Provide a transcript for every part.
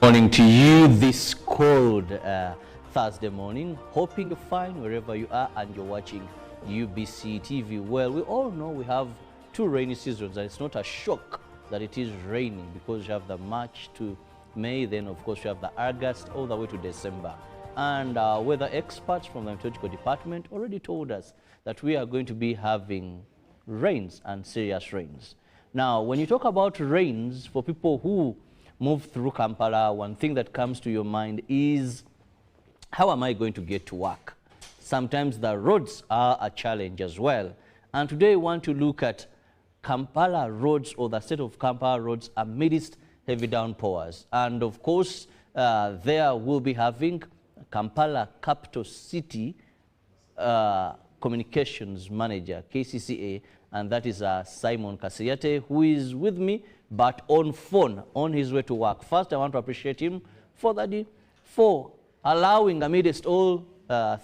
Morning to you this cold Thursday morning. Hoping you're fine wherever you are and you're watching UBC TV. Well, we all know we have two rainy seasons, and it's not a shock that it is raining because you have the March to May, then of course you have the August all the way to December. And weather experts from the meteorological department already told us that we are going to be having rains and serious rains. Now, when you talk about rains, for people who move through Kampala, one thing that comes to your mind is, how am I going to get to work? Sometimes the roads are a challenge as well. And today we want to look at Kampala roads, or the state of Kampala roads amidst heavy downpours. And of course, there we'll be having Kampala Capital City Communications Manager, KCCA, and that is Simon Kasiyate, who is with me, but on phone, on his way to work. First, I want to appreciate him for allowing, amidst all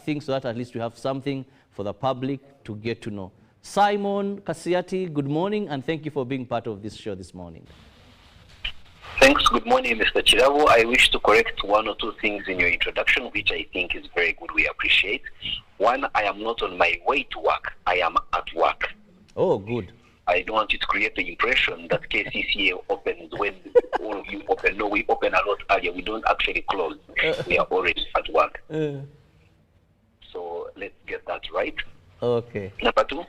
things, so that at least we have something for the public to get to know. Simon Kasiyate, good morning, and thank you for being part of this show this morning. Thanks. Good morning, Mr. Chiravo. I wish to correct one or two things in your introduction, which I think is very good. We appreciate. One, I am not on my way to work. I am at work. Oh, good. I don't want you to create the impression that KCCA opens when all of you open. No, we open a lot earlier. We don't actually close. We are already at work. So let's get that right. Okay. Number two,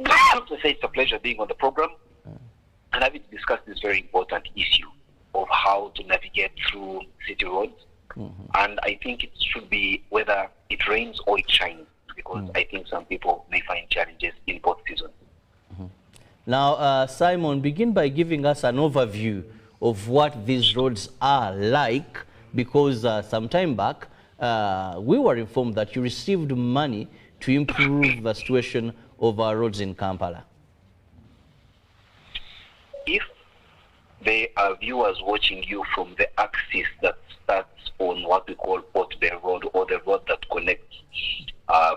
I have to say it's a pleasure being on the program and having to discuss this very important issue of how to navigate through city roads. And I think it should be whether it rains or it shines, because I think some people may find challenges in both seasons. Now, Simon, begin by giving us an overview of what these roads are like, because some time back, we were informed that you received money to improve the situation of our roads in Kampala. If there are viewers watching you from the axis that starts on what we call Port Bay Road, or the road that connects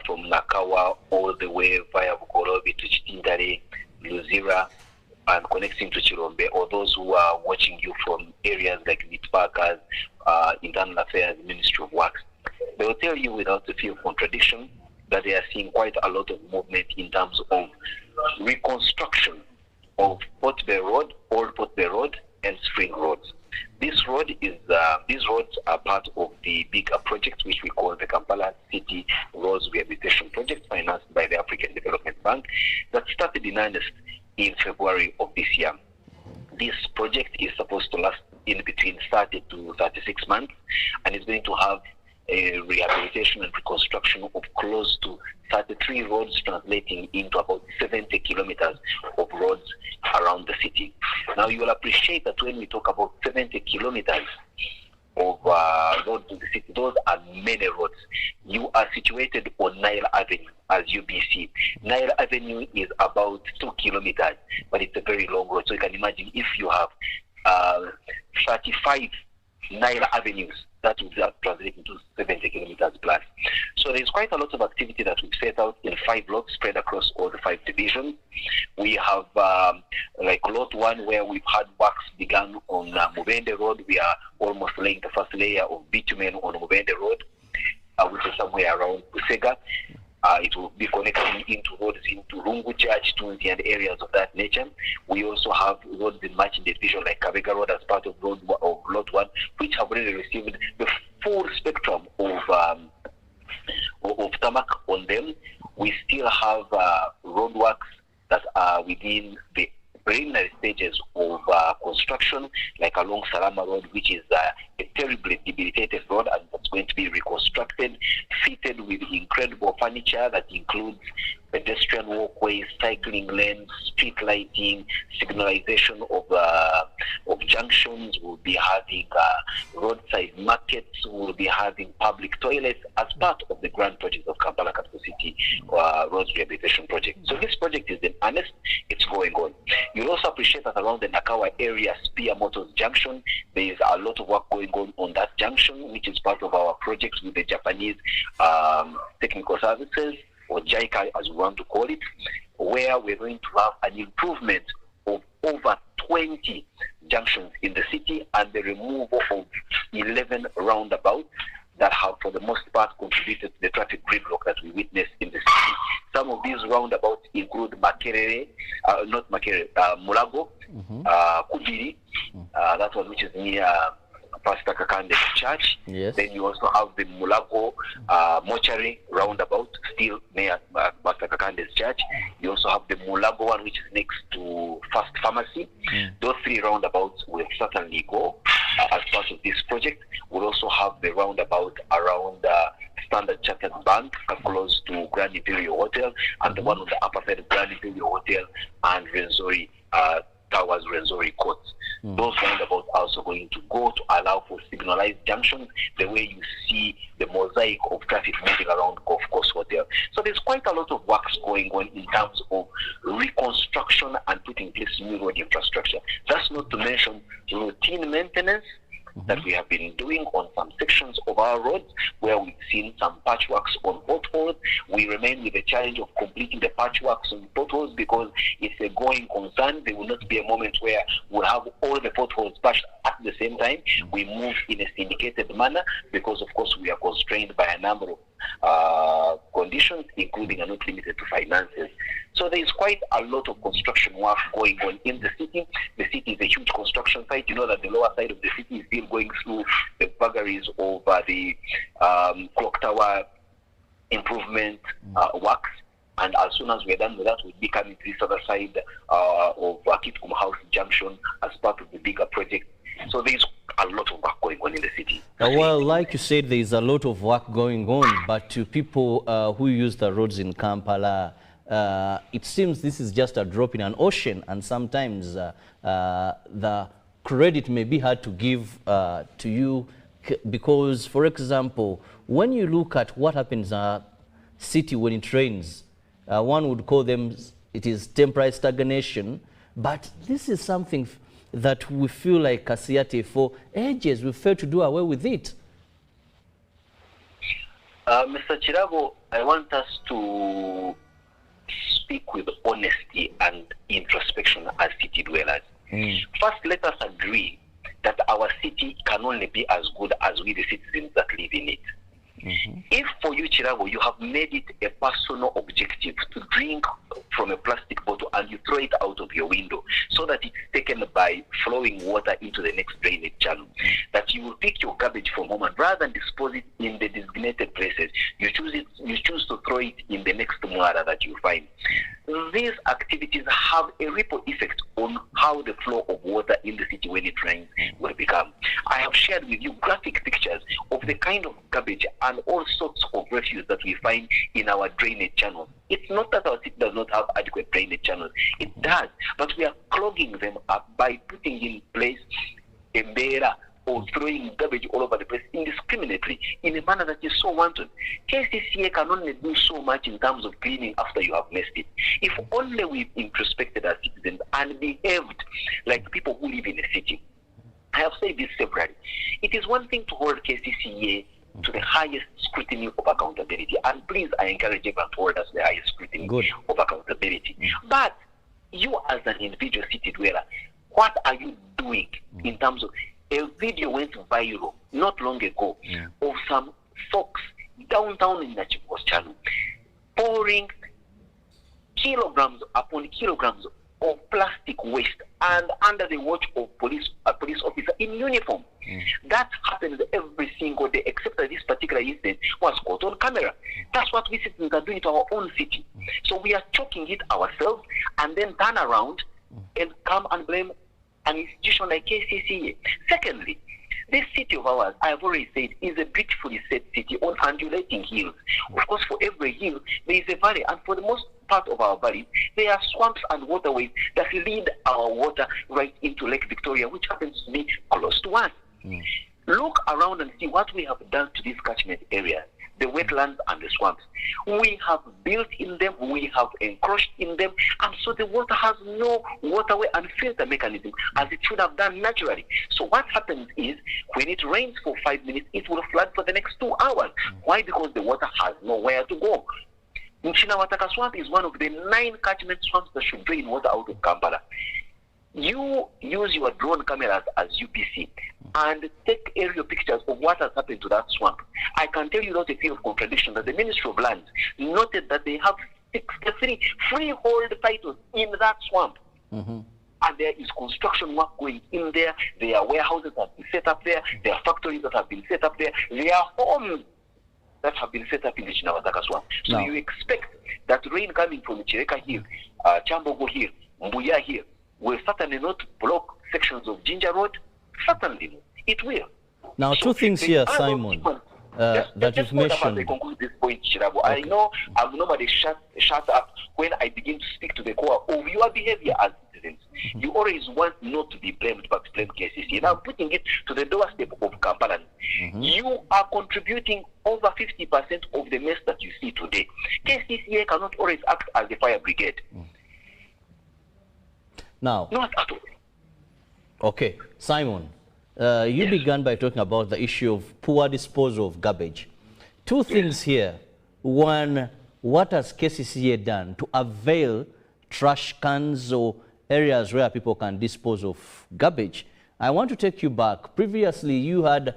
from Nakawa all the way via Bukorobi to Chitindale, Luzira, and connecting to Chirombe, or those who are watching you from areas like Mitpakas, Internal Affairs, Ministry of Works, they will tell you without a few contradiction that they are seeing quite a lot of movement in terms of reconstruction of Port Bay Road, Old Port Bay Road, and Spring Roads. These roads are part of the bigger project which we call the Kampala City Roads Rehabilitation Project, financed by the African Development Bank, that started in earnest in February of this year. This project is supposed to last in between 30 to 36 months, and is going to have a rehabilitation and reconstruction of close to 33 roads, translating into about 70 kilometers of roads around the city. Now, you will appreciate that when we talk about 70 kilometers of roads in the city, those are many roads. You are situated on Nile Avenue as UBC. Nile Avenue is about 2 kilometers, but it's a very long road. So you can imagine if you have 35 Nile Avenues, that would translate into 70 kilometers plus. So there's quite a lot of activity that we've set out in 5 blocks spread across all the 5 divisions. We have like lot 1, where we've had works begun on Mubende Road. We are almost laying the first layer of bitumen on Mubende Road, which is somewhere around Busega. It will be connecting into roads into Rungu Church, Tunzi, and areas of that nature. We also have roads in Machin division like Kabega Road as part of Lot 1, which have already received the full spectrum of tarmac on them. We still have roadworks that are within the preliminary stages of construction, like along Salama Road, which is a terribly debilitated road, and that's going to be reconstructed, fitted with incredible furniture that includes pedestrian walkways, cycling lanes, street lighting, signalization of junctions. We'll be having roadside markets. We'll be having public toilets as part of the grand project of Kampala Capital City Roads Rehabilitation Project. So this project is in earnest. It's going on. You'll also appreciate that around the Nakawa area, Spear Motors Junction, there is a lot of work going on that junction, which is part of our projects with the Japanese Technical Services, or JICA as we want to call it, where we're going to have an improvement of over 20 junctions in the city and the removal of 11 roundabouts that have, for the most part, contributed to the traffic gridlock that we witness in the city. Some of these roundabouts include Mulago, Kudiri, that one which is near Pastor Kakande's church. Yes. Then you also have the Mulago mortuary roundabout, still near Pastor Kakande's church. You also have the Mulago one, which is next to First Pharmacy. Those three roundabouts will certainly go as part of this project. We'll also have the roundabout around Standard Chartered Bank, close to Grand Imperial Hotel, and the one on the upper side of Grand Imperial Hotel and Renzori Towers, Renzori Courts. Those roundabouts are also going to go to allow for signalized junctions, the way you see the mosaic of traffic moving around Golf Course Hotel. So there's quite a lot of works going on in terms of reconstruction and putting in place new road infrastructure. That's not to mention routine maintenance that we have been doing on some sections of our roads where we've seen some patchworks on potholes. We remain with the challenge of completing the patchworks on potholes because it's a going concern. There will not be a moment where we'll have all the potholes patched at the same time. We move in a syndicated manner because, of course, we are constrained by a number of conditions, including and not limited to finances. So there is quite a lot of construction work going on in the city. The city is a huge construction site. You know that the lower side of the city is still going through the vagaries of the clock tower improvement works. And as soon as we're done with that, we'll be coming to this other side of Kitkum House Junction as part of the bigger project. So there's a lot of work going on in the city. Well, like you said, there's a lot of work going on, but to people who use the roads in Kampala, it seems this is just a drop in an ocean, and sometimes the credit may be hard to give to you because, for example, when you look at what happens in a city when it rains, one would call them, it is temporary stagnation, but this is something that we feel like Kasiate for ages, we failed to do away with it. Mr. Chirabo, I want us to speak with honesty and introspection as city dwellers. First, let us agree that our city can only be as good as we, the citizens that live in it. If for you, Chirabo, you have made it a personal objective to drink from a plastic bottle and you throw it out of your window so that it's taken by flowing water into the next drainage channel, that you will pick your garbage from home and rather than dispose it in the designated places, you choose to throw it in the next mwara that you find. These activities have a ripple effect on how the flow of water in the city when it rains will become. I have shared with you graphic pictures of the kind of garbage and all sorts of refuse that we find in our drainage channels. It's not that our city does not have adequate drainage channels. It does, but we are clogging them up by putting in place a mbera or throwing garbage all over the place indiscriminately in a manner that is so wanton. KCCA can only do so much in terms of cleaning after you have messed it. If only we introspected as citizens and behaved like people who live in a city. I have said this severally. It is one thing to hold KCCA to the highest scrutiny of accountability. And please, I encourage everyone to hold us the highest scrutiny of accountability. But you as an individual city dweller, what are you doing in terms of a video went viral not long ago of some folks downtown in Nachiko's channel pouring kilograms upon kilograms of plastic waste and under the watch of a police officer in uniform. That happens every single day, except that this particular incident was caught on camera. That's what we citizens are doing to our own city. So we are choking it ourselves and then turn around and come and blame an institution like KCCA. Secondly, this city of ours, I have already said, is a beautifully set city on undulating hills. Of course, for every hill, there is a valley, and for the most part of our valley, there are swamps and waterways that lead our water right into Lake Victoria, which happens to be close to us. Look around and see what we have done to these catchment areas, the wetlands and the swamps. We have built in them, we have encroached in them, and so the water has no waterway and filter mechanism as it should have done naturally. So what happens is, when it rains for 5 minutes, it will flood for the next 2 hours. Why? Because the water has nowhere to go. Nchinawataka swamp is one of the 9 catchment swamps that should drain water out of Kampala. You use your drone cameras as UBC and take aerial pictures of what has happened to that swamp. I can tell you without a fear of contradiction that the Ministry of Lands noted that they have 63 freehold titles in that swamp. And there is construction work going in there. There are warehouses that have been set up there. There are factories that have been set up there. There are homes that have been set up in the Chinawataka swamp. So you expect that rain coming from Chireka here, Chambogo here, Mbuya here, will certainly not block sections of Jinja Road? Certainly not. It will. Now, two things here, Simon, that you've mentioned. I conclude this point, Chirabo. Okay. I know I'm normally shut up when I begin to speak to the core of your behavior as citizens. You always want not to be blamed, but to blame KCC. Now, putting it to the doorstep of Kampala, you are contributing over 50% of the mess that you see today. KCCA cannot always act as the fire brigade. Now, not at all. Okay, Simon, you began by talking about the issue of poor disposal of garbage. Two things here. One, what has KCCA done to avail trash cans or areas where people can dispose of garbage? I want to take you back. Previously, you had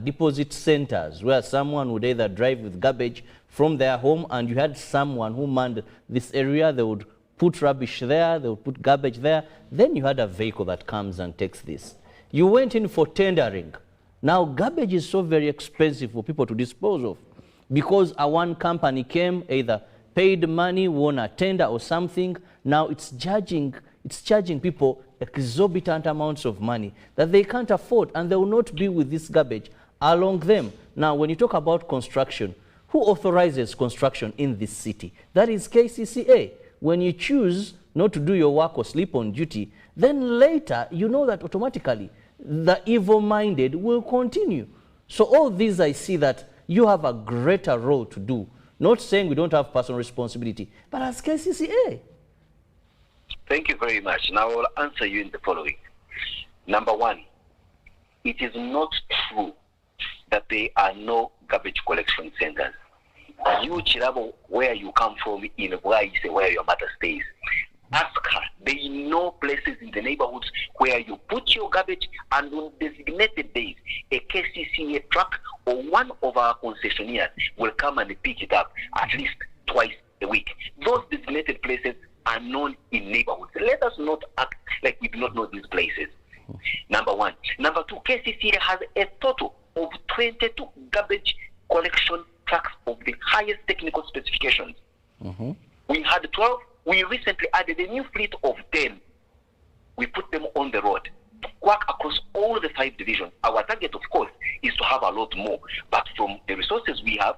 deposit centers where someone would either drive with garbage from their home, and you had someone who manned this area. They would put rubbish there, they would put garbage there. Then you had a vehicle that comes and takes this. You went in for tendering. Now garbage is so very expensive for people to dispose of because one company came, either paid money, won a tender or something. Now it's charging people exorbitant amounts of money that they can't afford, and they will not be with this garbage along them. Now when you talk about construction, who authorizes construction in this city? That is KCCA. When you choose not to do your work or sleep on duty, then later you know that automatically the evil-minded will continue. So all these, I see that you have a greater role to do. Not saying we don't have personal responsibility, but as KCCA. Thank you very much. Now I will answer you in the following. Number one, it is not true that there are no garbage collection centers. You, Chirabo, where you come from in Bwaise, where your mother stays, ask her. They know places in the neighborhoods where you put your garbage, and on designated days, a KCCA truck or one of our concessionaires will come and pick it up at least twice a week. Those designated places are known in neighborhoods. Let us not act like we do not know these places. Number one. Number two, KCCA has a total of 22 garbage collection trucks of the highest technical specifications. We had 12. We recently added a new fleet of 10. We put them on the road to work across all the 5 divisions. Our target, of course, is to have a lot more. But from the resources we have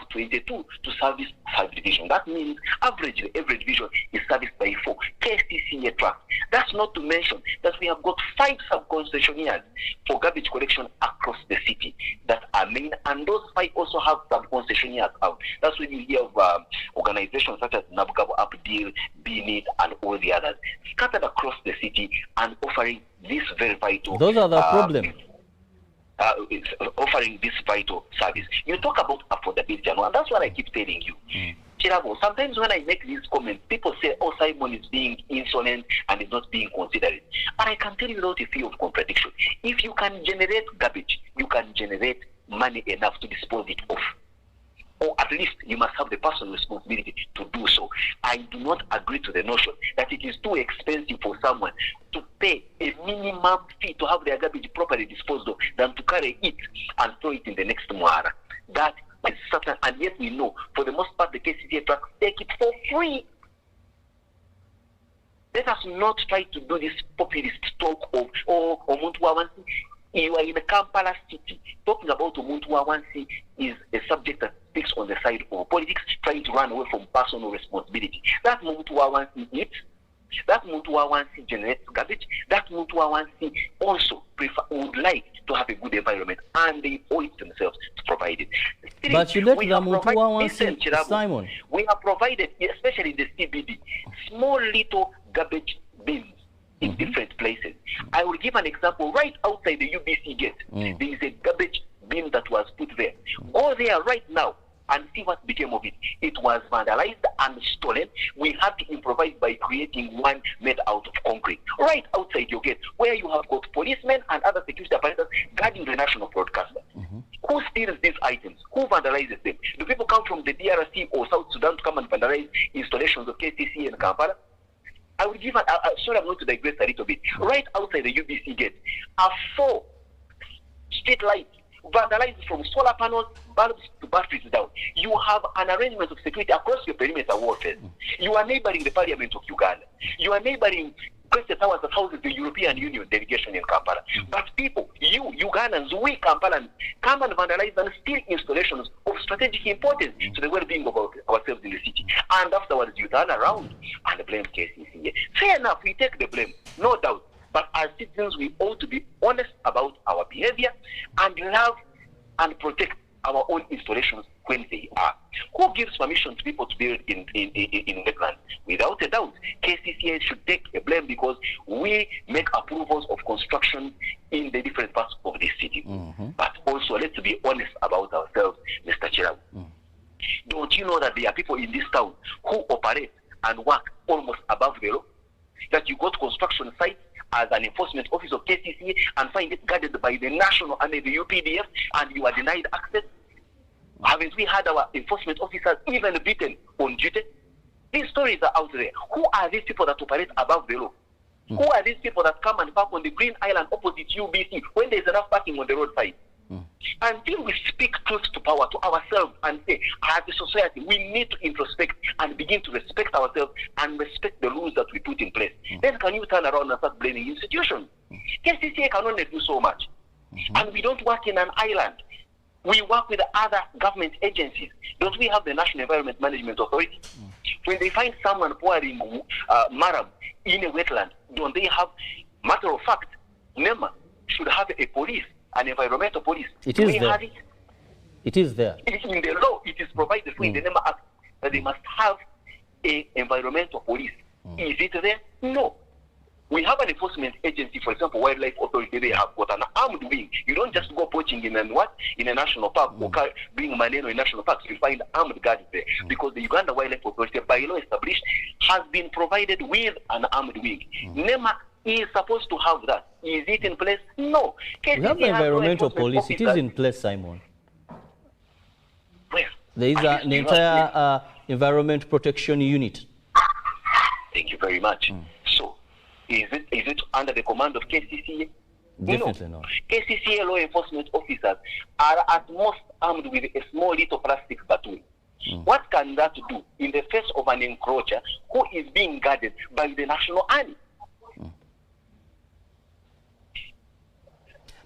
22 to service 5 divisions. That means averagely every division is serviced by 4 KCCA trucks. That's not to mention that we have got 5 sub-concessionaires for garbage collection across the city that are main, and those 5 also have sub-concessionaires out. That's when you hear of organizations such as Nabugabo Updeal, BNIT, and all the others scattered across the city and offering this very vital. Those are the problem. Offering this vital service. You talk about affordability, and that's what I keep telling you. Chirabo, sometimes when I make these comments, people say, oh, Simon is being insolent and is not being considerate. But I can tell you without a fear of contradiction. If you can generate garbage, you can generate money enough to dispose it off. Or at least you must have the personal responsibility to do so. I do not agree to the notion that it is too expensive for someone to pay a minimum fee to have their garbage properly disposed of than to carry it and throw it in the next Mwara. That is certain, and yet we know, for the most part, the KCCA trucks take it for free. Let us not try to do this populist talk of, oh, Omuntu Wawansi. You are in Kampala city. Talking about Omuntu Wawansi is a subject that speaks on the side of politics, trying to run away from personal responsibility. That Omuntu Wawansi eats. That Omuntu Wawansi generates garbage. That Omuntu Wawansi also would like to have a good environment, and they owe it themselves to provide it. But you let the Omuntu Wawansi, Simon. We have provided, especially in the CBD, small little garbage bins in different places. I will give an example. Right outside the UBC gate, there is a garbage bin that was put there. Go there right now and see what became of it. It was vandalized and stolen. We had to improvise by creating one made out of concrete right outside your gate, where you have got policemen and other security apparatus guarding the national broadcaster. Who steals these items? Who vandalizes them? Do people come from the DRC or South Sudan to come and vandalize installations of KCC in Kampala? I will give sorry, I'm going to digress a little bit. Right outside the UBC gate are 4 street lights vandalized from solar panels, bulbs to batteries down. You have an arrangement of security across your perimeter warfare. You are neighboring the Parliament of Uganda. You are neighboring President Towers that houses the European Union delegation in Kampala. But people, you Ugandans, we Kampalans, come and vandalize and steal installations of strategic importance to the well-being of ourselves in the city. And afterwards, you turn around and blame KCCA. Fair enough, we take the blame, no doubt. But as citizens, we ought to be honest about our behavior and love and protect our own installations when they are. Who gives permission to people to build in wetlands? Without a doubt, KCCA should take a blame, because we make approvals of construction in the different parts of the city. But also, let's be honest about ourselves, Mr. Chirabu. Don't you know that there are people in this town who operate and work almost above the law? That you go to construction sites as an enforcement officer of KCCA and find it guarded by the National Army, the UPDF, and you are denied access? Haven't we had our enforcement officers even beaten on duty? These stories are out there. Who are these people that operate above the law? Who are these people that come and park on the Green Island opposite UBC when there's enough parking on the roadside? Until we speak truth to power to ourselves and say, as a society, we need to introspect and begin to respect ourselves and respect the rules that we put in place. Then can you turn around and start blaming institutions? KCCA can only do so much. And we don't work in an island. We work with other government agencies. Don't we have the National Environment Management Authority? When they find someone pouring marram in a wetland, don't they have, matter of fact, NEMA should have a police, an environmental police. It is there. Have it? It is there. In the law, it is provided for in the NEMA Act that they must have an environmental police. Is it there? No. We have an enforcement agency, for example, Wildlife Authority. They have got an armed wing. You don't just go poaching in a national park or bring maneno in national parks. You find armed guards there, because the Uganda Wildlife Authority, by law established, has been provided with an armed wing. NEMA is supposed to have that. Is it in place? No. We have the environmental police. It is in place, Simon. Where? There is an entire environment protection unit. Thank you very much. So, is it under the command of KCCA? Definitely no. not. KCCA law enforcement officers are at most armed with a small little plastic baton. What can that do in the face of an encroacher who is being guarded by the National Army?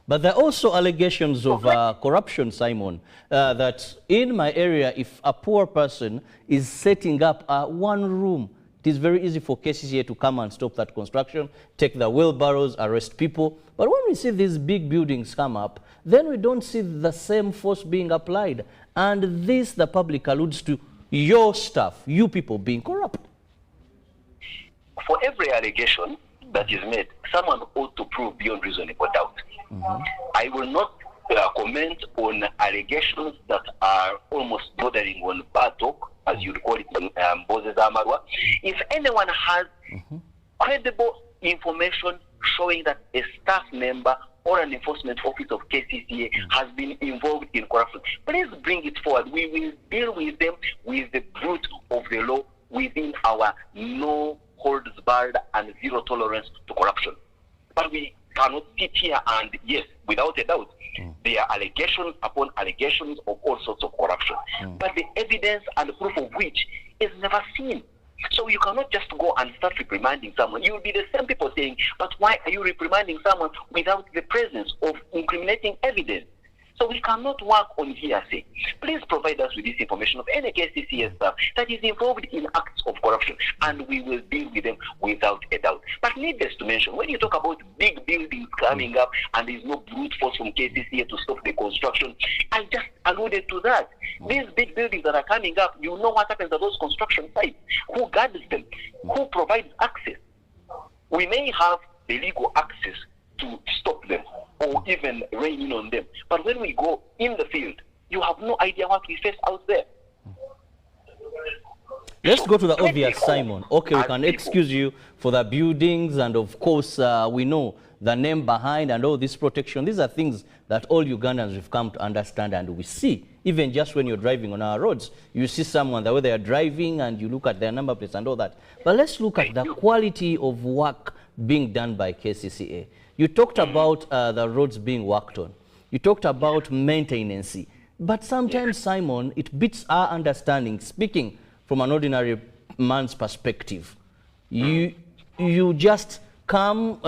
But there are also allegations of corruption, Simon, that in my area, if a poor person is setting up one room, it is very easy for KCCA to come and stop that construction, take the wheelbarrows, arrest people. But when we see these big buildings come up, then we don't see the same force being applied. And this, the public alludes to your staff, you people being corrupt. For every allegation that is made, someone ought to prove beyond reasonable doubt. I will not comment on allegations that are almost bordering on bad talk, as you'd call it, Bozes Amarwa. If anyone has credible information showing that a staff member or an enforcement officer of KCCA has been involved in corruption, please bring it forward. We will deal with them with the brute of the law within our no holds barred and zero tolerance to corruption. But we cannot sit here and, yes, without a doubt, there are allegations upon allegations of all sorts of corruption. But the evidence and proof of which is never seen. So you cannot just go and start reprimanding someone. You will be the same people saying, but why are you reprimanding someone without the presence of incriminating evidence? So we cannot work on hearsay. Please provide us with this information of any KCCA staff that is involved in acts of corruption, and we will deal with them without a doubt. But needless to mention, when you talk about big buildings coming up and there is no brute force from KCCA to stop the construction, I just alluded to that. These big buildings that are coming up, you know what happens at those construction sites. Who guards them? Who provides access? We may have the legal access to stop them or even rein in on them. But when we go in the field, You have no idea what we face out there. Let's go to the Plenty obvious, of Simon. Okay, we as can people. excuse you for the buildings, and of course, we know the name behind and all this protection. These are things that all Ugandans have come to understand, and we see, even just when you're driving on our roads, you see someone, the way they are driving, and you look at their number plates and all that. But let's look at the quality of work being done by KCCA. You talked about the roads being worked on. You talked about maintenance. But sometimes, Simon, it beats our understanding, speaking from an ordinary man's perspective. You just come,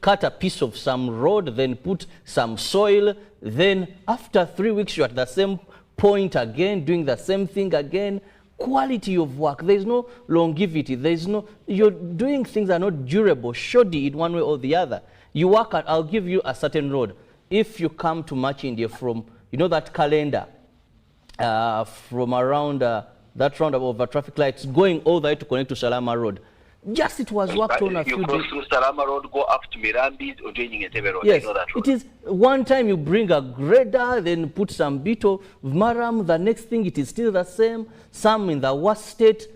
cut a piece of some road, then put some soil, then after 3 weeks you're at the same point again, doing the same thing again. Quality of work, there's no longevity, there's no, you're doing things that are not durable, shoddy in one way or the other. You work at, I'll give you a certain road. If you come to March India from, you know that calendar, from around that roundabout over traffic lights, going all the way to connect to Salama Road. Just it was worked on a few days. You cross through Salama Road, go up to Mirambi's or joining Entebbe Road. Yes, I know that road. it is one time you bring a grader, then put some bit of maram, the next thing it is still the same, some in the worst state.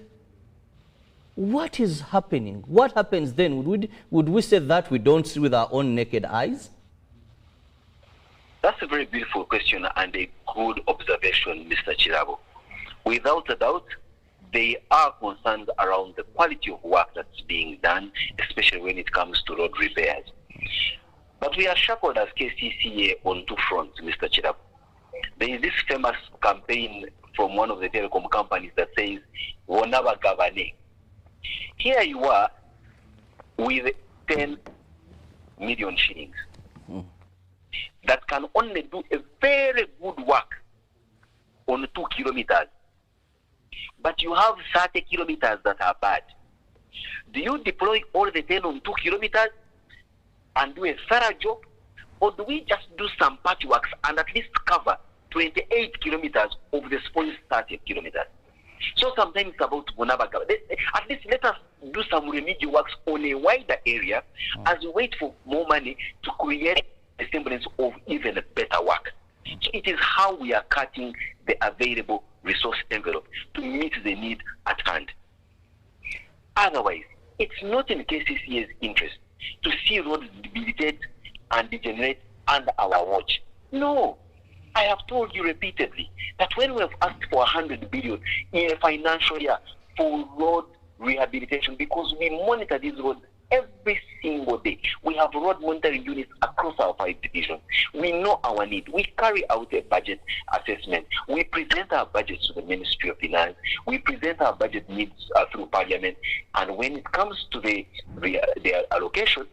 What is happening? What happens then? Would we say that we don't see with our own naked eyes? That's a very beautiful question and a good observation, Mr. Chirabo. Without a doubt, there are concerns around the quality of work that's being done, especially when it comes to road repairs. But we are shackled as KCCA on two fronts, Mr. Chirabo. There is this famous campaign from one of the telecom companies that says, "Wonaba Gavane." Here you are with 10 million shillings that can only do a very good work on 2 kilometers. But you have 30 kilometers that are bad. Do you deploy all the 10 on 2 kilometers and do a thorough job? Or do we just do some patchworks and at least cover 28 kilometers of the spoiled 30 kilometers? So sometimes it's about Bonabaga. At least let us do some remedial works on a wider area as we wait for more money to create a semblance of even better work. So it is how we are cutting the available resource envelope to meet the need at hand. Otherwise, it's not in KCCA's interest to see roads debilitate and degenerate under our watch. No. I have told you repeatedly that when we have asked for 100 billion in a financial year for road rehabilitation, because we monitor these roads every single day. We have road monitoring units across our 5 divisions. We know our need. We carry out a budget assessment. We present our budgets to the Ministry of Finance. We present our budget needs through Parliament. And when it comes to the allocation,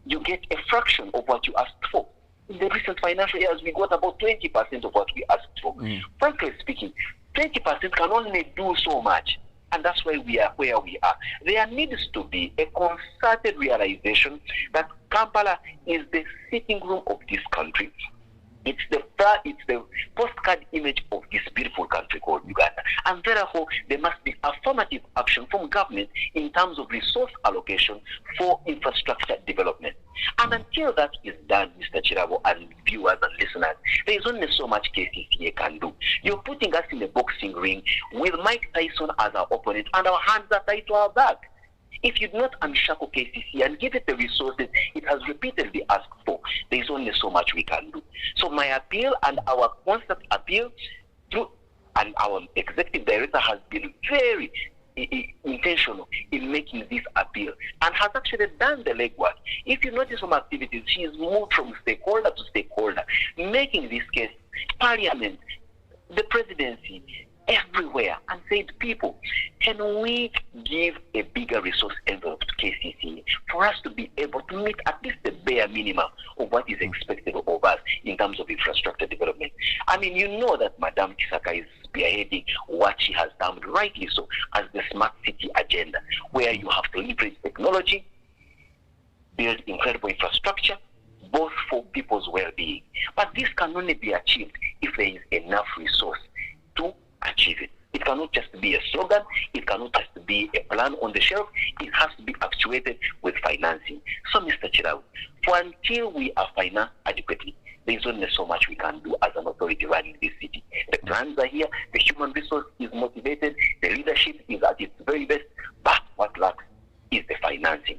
you get a fraction of what you asked for. In the recent financial years, we got about 20% of what we asked for. Frankly speaking, 20% can only do so much. And that's why we are where we are. There needs to be a concerted realization that Kampala is the sitting room of this country. It's the postcard image of this beautiful country called Uganda. And therefore, there must be affirmative action from government in terms of resource allocation for infrastructure development. And until that is done, Mr. Chirabo and viewers and listeners, there is only so much KCCA can do. You're putting us in a boxing ring with Mike Tyson as our opponent, and our hands are tied to our back. If you do not unshackle KCC and give it the resources it has repeatedly asked for, there is only so much we can do. So my appeal and our constant appeal and our executive director has been very intentional in making this appeal and has actually done the legwork. If you notice from activities, she has moved from stakeholder to stakeholder, making this case Parliament, the presidency, everywhere, and said, people, can we give a bigger resource envelope to KCC for us to be able to meet at least the bare minimum of what is expected of us in terms of infrastructure development? I mean, you know that Madam Kisaka is spearheading what she has termed, rightly so, as the smart city agenda, where you have to leverage technology, build incredible infrastructure, both for people's well-being. But this can only be achieved if there is enough resource to achieve it. It cannot just be a slogan. It cannot just be a plan on the shelf. It has to be actuated with financing. So, Mr. Chirau, for until we are financed adequately, there's only so much we can do as an authority running this city. The plans are here, the human resource is motivated, the leadership is at its very best, but what lacks is the financing.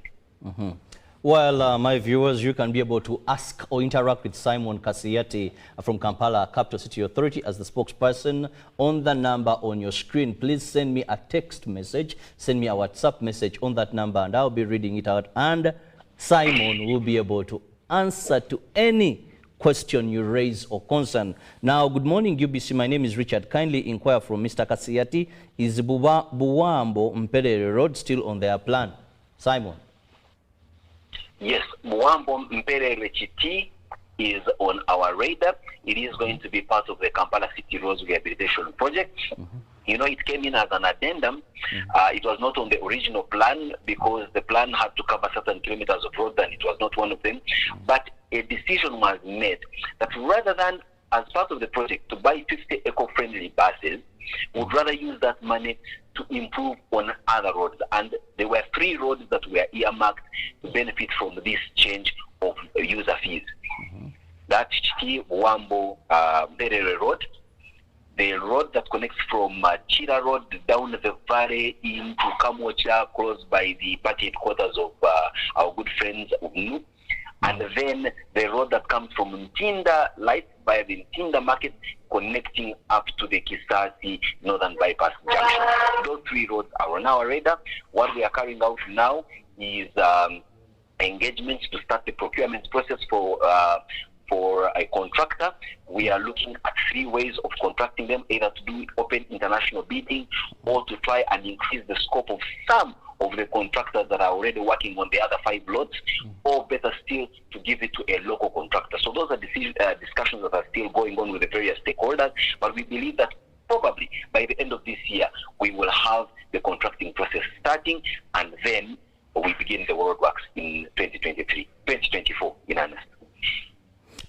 Well, my viewers, you can be able to ask or interact with Simon Kasiyati from Kampala Capital City Authority as the spokesperson on the number on your screen. Please send me a text message, send me a WhatsApp message on that number, and I'll be reading it out. And Simon will be able to answer to any question you raise or concern. Now, good morning, UBC. My name is Richard. Kindly inquire from Mr. Kasiyati. Is Buwambo Mpelere Road still on their plan? Simon. Yes, Buwambo Mpelere Chiti is on our radar. It is going to be part of the Kampala City Roads Rehabilitation Project. You know, it came in as an addendum. It was not on the original plan because the plan had to cover certain kilometers of road and it was not one of them. But a decision was made that rather than, as part of the project, to buy 50 eco-friendly buses, would rather use that money to improve on other roads. And there were 3 roads that were earmarked to benefit from this change of user fees. That's Chiti Buwambo Mpelere Road, the road that connects from Chira Road down the valley into Kamocha, close by the party headquarters of our good friends of NU. And then the road that comes from Ntinda Light by the Ntinda Market, connecting up to the Kisasi Northern Bypass Junction. Those 3 roads are on our radar. What we are carrying out now is engagements to start the procurement process for a contractor. We are looking at 3 ways of contracting them, either to do open international bidding or to try and increase the scope of some of the contractors that are already working on the other 5 lots, or better still, to give it to a local contractor. So those are discussions that are still going on with the various stakeholders, but we believe that probably by the end of this year, we will have the contracting process starting, and then we begin the roadworks in 2024 in earnest.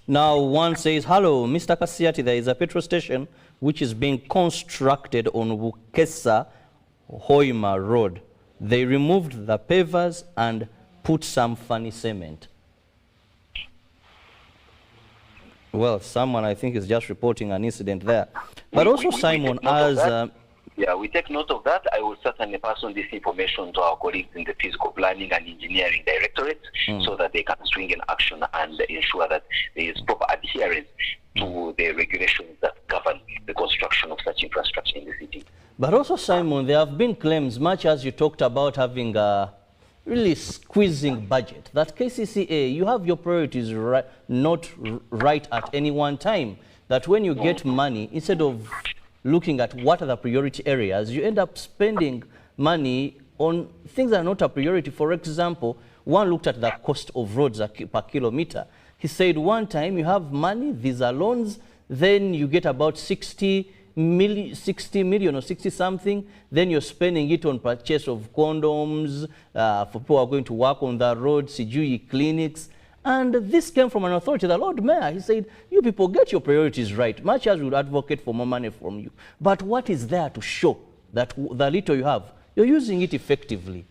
Now, one says, hello, Mr. Kasiyati, there is a petrol station which is being constructed on Wukesa Hoima Road. They removed the pavers and put some funny cement. Well, someone, I think, is just reporting an incident there. But also, Simon, as... Yeah, we take note of that. I will certainly pass on this information to our colleagues in the Physical Planning and Engineering Directorate so that they can swing in action and ensure that there is proper adherence to the regulations that govern the construction of such infrastructure in the city. But also, Simon, there have been claims, much as you talked about having a really squeezing budget, that KCCA, you have your priorities not right at any one time. That when you get money, instead of looking at what are the priority areas, you end up spending money on things that are not a priority. For example, one looked at the cost of roads per kilometer. He said one time you have money, these are loans, then you get about 60 million or 60 something, then you're spending it on purchase of condoms for people who are going to work on the road, CGE clinics. And this came from an authority, the Lord Mayor. He said, you people get your priorities right, much as we would advocate for more money from you. But what is there to show that the little you have, you're using it effectively?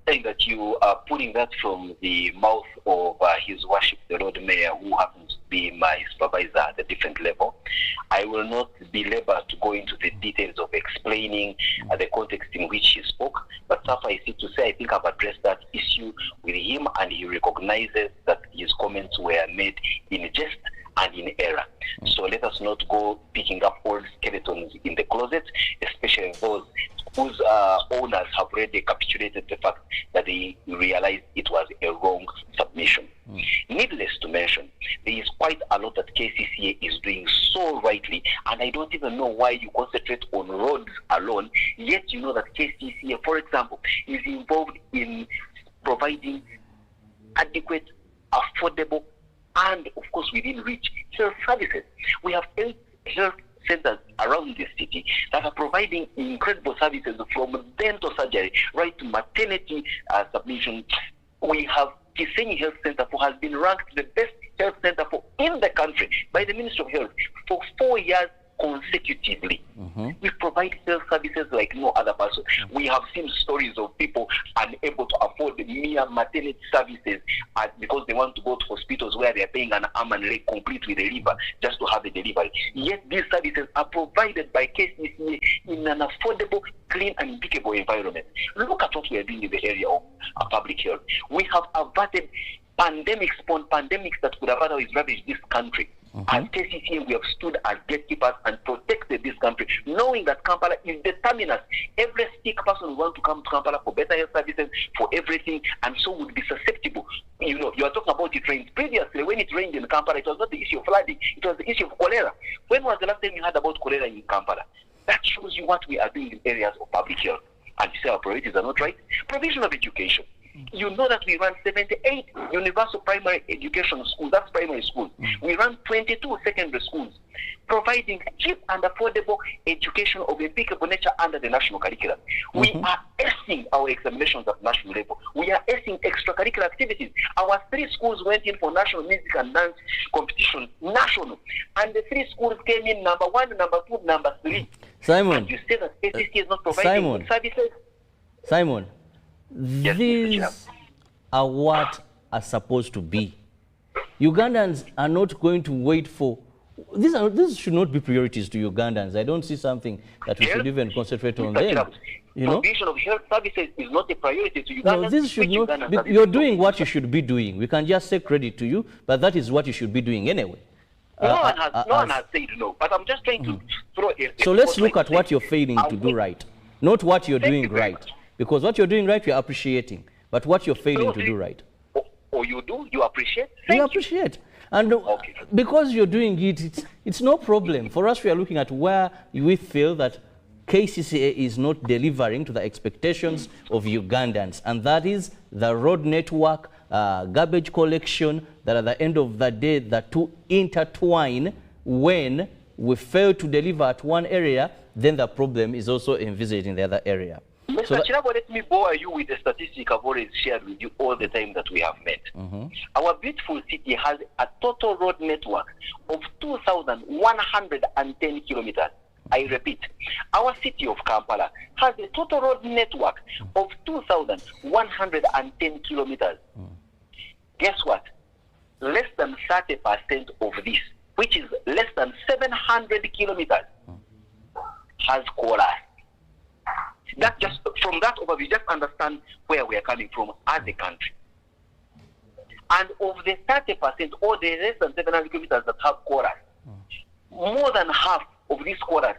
Saying that you are putting that from the mouth of His Worship, the Lord Mayor, who happens to be my supervisor at a different level. I will not be labor to go into the details of explaining the context in which he spoke, but suffice it to say, I think I've addressed that issue with him, and he recognizes that his comments were made in jest and in error. So let us not go picking up old skeletons in the closet, especially those whose owners have already capitulated the fact that they realized it was a wrong submission. Needless to mention, there is quite a lot that KCCA is doing so rightly, and I don't even know why you concentrate on roads alone, yet you know that KCCA, for example, is involved in providing adequate, affordable, and of course within reach health services. We have 8 health centers around the city that are providing incredible services, from dental surgery right to maternity submission. We have Kisenyi Health Center, who has been ranked the best health center in the country by the Ministry of Health for 4 years consecutively. We provide health services like no other person. We have seen stories of people unable to afford mere maternity services because they want to go to hospitals where they are paying an arm and leg complete with a liver just to have a delivery. Yet these services are provided by KCCA in an affordable, clean and impeccable environment. Look at what we are doing in the area of public health. We have averted pandemics that could have otherwise ravaged this country. As KCCA, we have stood as gatekeepers and protected this country, knowing that Kampala is the terminus. Every sick person will want to come to Kampala for better health services, for everything, and so would be susceptible. You know, you are talking about it rains. Previously, when it rained in Kampala, it was not the issue of flooding, it was the issue of cholera. When was the last time you heard about cholera in Kampala? That shows you what we are doing in areas of public health. And you say our priorities are not right. Provision of education. You know that we run 78 universal primary education schools, that's primary schools. We run 22 secondary schools, providing cheap and affordable education of impeccable nature under the national curriculum. We are acing our examinations at national level. We are acing extracurricular activities. Our 3 schools went in for national music and dance competition, national. And the 3 schools came in number 1, number 2, number 3. Simon. And you say that KCC is not providing services? Simon. Yes, These are what are supposed to be. Ugandans are not going to wait for... These should not be priorities to Ugandans. I don't see something that we should even concentrate on them. You know? Provision of health services is not a priority to Ugandans. No, this should not... You're doing what you should be doing. We can just say credit to you, but that is what you should be doing anyway. No one has said no, but I'm just trying to throw a... So let's look at what you're failing to do right, not what you're doing right. Because what you're doing right, we're appreciating. But what you're failing to do right. Oh, you do? You appreciate? You appreciate. And because you're doing it, it's no problem. For us, we are looking at where we feel that KCCA is not delivering to the expectations of Ugandans. And that is the road network, garbage collection, that at the end of the day, the two intertwine. When we fail to deliver at one area, then the problem is also envisaged in the other area. Mr. Chirabo, let me bore you with the statistic I've always shared with you all the time that we have met. Our beautiful city has a total road network of 2,110 kilometers. I repeat, our city of Kampala has a total road network of 2,110 kilometers. Guess what? Less than 30% of this, which is less than 700 kilometers, has chorus. That just from that overview, just understand where we are coming from as a country. And of the 30% or the less than 700 kilometers that have chorus, more than half of this chorus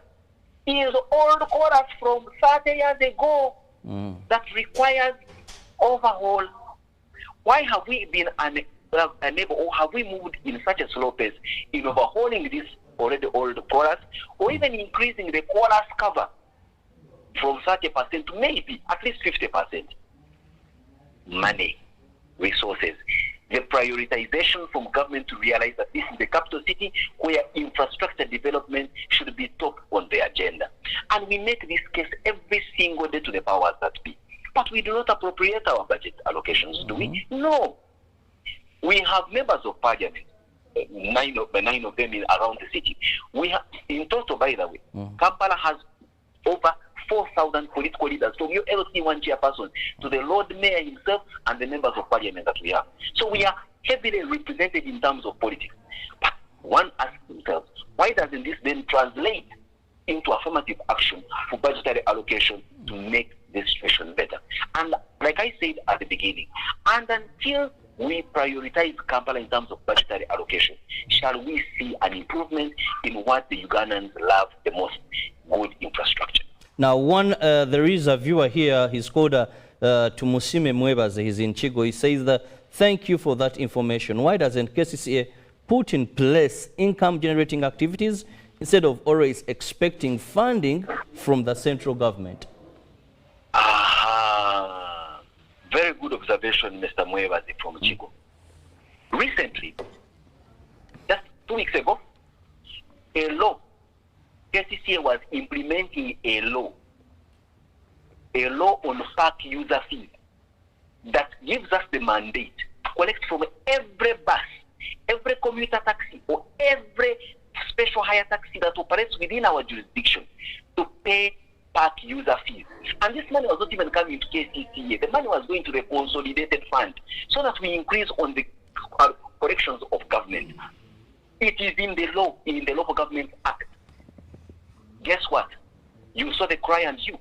is old chorus from 30 years ago that requires overhaul. Why have we been unable, or have we moved in such a slow pace in overhauling this already old chorus, or even increasing the chorus cover from 30% to maybe at least 50%? Money, resources, the prioritization from government to realize that this is the capital city where infrastructure development should be top on the agenda. And we make this case every single day to the powers that be. But we do not appropriate our budget allocations, do we? No. We have members of parliament, 9 of them around the city. We have, in total, by the way, Kampala has over 4,000 political leaders, from your LC1 chairperson to the Lord Mayor himself and the members of parliament that we have. So we are heavily represented in terms of politics. But one asks themselves, why doesn't this then translate into affirmative action for budgetary allocation to make the situation better? And like I said at the beginning, and until we prioritize Kampala in terms of budgetary allocation, shall we see an improvement in what the Ugandans love the most, good infrastructure? Now, there is a viewer here, he's called Tumusime Mwebaze, he's in Chigo. He says that, thank you for that information. Why doesn't KCCA put in place income-generating activities instead of always expecting funding from the central government? Very good observation, Mr. Mwebaze from Chigo. Recently, just 2 weeks ago, a law, KCCA was implementing a law on park user fees that gives us the mandate to collect from every bus, every commuter taxi, or every special hire taxi that that operates within our jurisdiction to pay park user fees. And this money was not even coming to KCCA. The money was going to the consolidated fund so that we increase on the corrections of government. It is in the law, in the Local Government Act. Guess what? You saw the cry and you.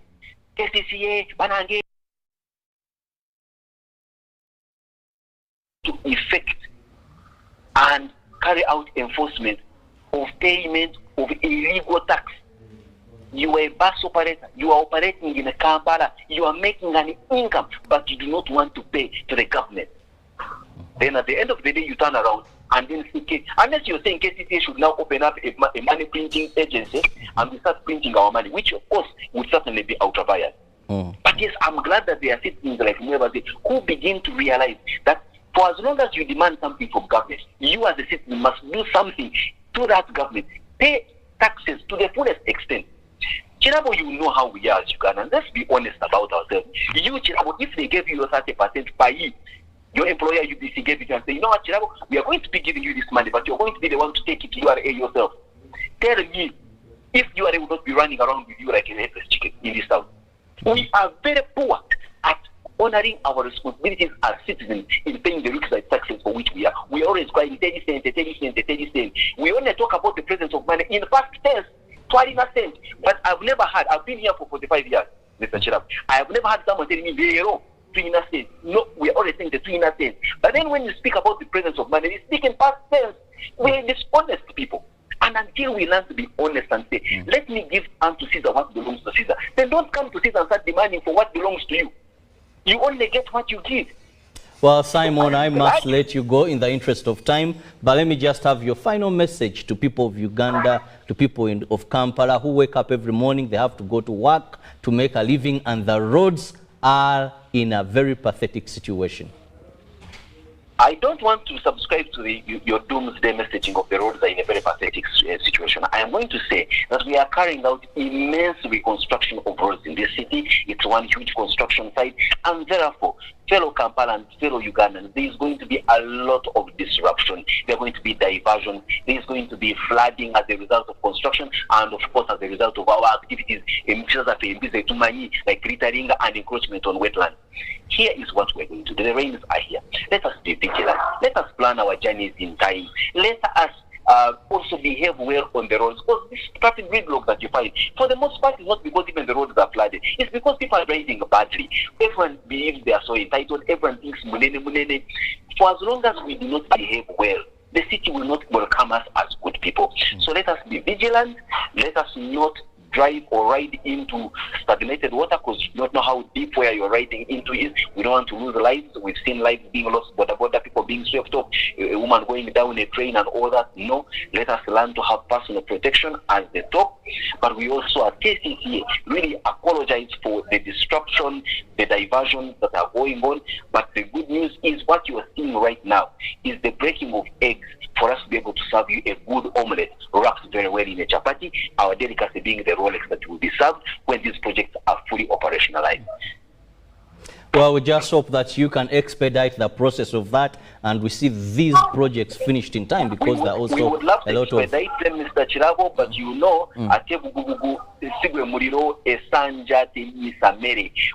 KCCA, Banange, to effect and carry out enforcement of payment of illegal tax. You are a bus operator, you are operating in a Kampala, you are making an income, but you do not want to pay to the government. Then at the end of the day, you turn around and then say, unless you're saying KCCA should now open up a money printing agency and we start printing our money, which of course would certainly be ultra biased. But yes, I'm glad that there are citizens like Mwebase who begin to realize that for as long as you demand something from government, you as a citizen must do something to that government. Pay taxes to the fullest extent. Chirabo, you know how we are as Ugandans. Let's be honest about ourselves. You, Chirabo, if they gave you your 30% per year, your employer UBC gave it and say, you know what, Chirabo, we are going to be giving you this money, but you're going to be the one to take it to URA yourself. Tell me, if URA will not be running around with you like a headless chicken in this town. We are very poor at honoring our responsibilities as citizens in paying the requisite taxes for which we are. We are always crying 30 cents, 30 cents, 30 cents. We only talk about the presence of money in past tense, 20 cents. But I've never had, I've been here for 45 years, Mr. Chirab. I have never had someone telling me zero, 3 cents. No, we are always saying the 3 cents. But then when you speak about the presence of money, you speak in past tense. We're dishonest people. And until we learn to be honest and say, let me give unto Caesar what belongs to Caesar, then don't come to Caesar and start demanding for what belongs to you. You only get what you give. Well, Simon, I must let you go in the interest of time, but let me just have your final message to people of Uganda, to people of Kampala who wake up every morning, they have to go to work to make a living, and the roads are in a very pathetic situation. I don't want to subscribe to your doomsday messaging of the roads are in a very pathetic situation. I am going to say that we are carrying out immense reconstruction of roads in this city. It's one huge construction site, and therefore, fellow Kampala and fellow Ugandans, there is going to be a lot of disruption. There are going to be diversion. There is going to be flooding as a result of construction, and of course as a result of our activities, like littering and encroachment on wetlands. Here is what we're going to do. The rains are here. Let us be vigilant. Let us plan our journeys in time. Let us also behave well on the roads. Because this traffic gridlock that you find, for the most part, is not because even the roads are flooded. It's because people are driving badly. Everyone believes they are so entitled. Everyone thinks munene, munene. For as long as we do not behave well, the city will not welcome us as good people. So let us be vigilant. Let us not drive or ride into stagnated water because you don't know how deep where you're riding into is. We don't want to lose lives. We've seen lives being lost, border people being swept off, a woman going down a train and all that. No, let us learn to have personal protection as the top. But we also at KCCA really apologize for the disruption, the diversions that are going on. But the good news is what you are seeing right now is the breaking of eggs for us to be able to serve you a good omelette wrapped very well in a chapati, our delicacy being the Rolex that will be served when these projects are fully operationalized. Well, we just hope that you can expedite the process of that and we see these projects finished in time, because there are also we would love a to lot of... expedite them, Mr. Chirabo, but you know,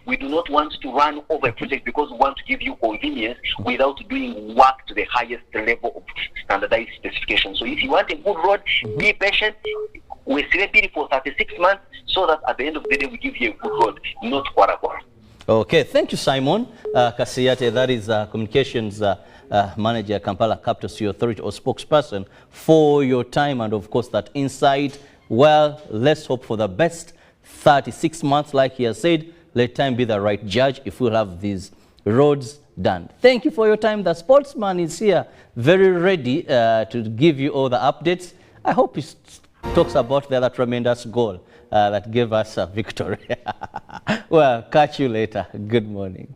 we do not want to run over a project because we want to give you convenience without doing work to the highest level of standardized specifications. So if you want a good road, be patient. We celebrate it for 36 months so that at the end of the day we give you a good road, not quarter. Okay, thank you, Simon Kasiyate. That is communications manager, Kampala Capital City Authority, or spokesperson, for your time and of course that insight. Well, let's hope for the best. 36 months, like he has said, let time be the right judge if we'll have these roads done. Thank you for your time. The sportsman is here, very ready to give you all the updates. I hope he talks about the other tremendous goal that gave us a victory. Well, catch you later. Good morning.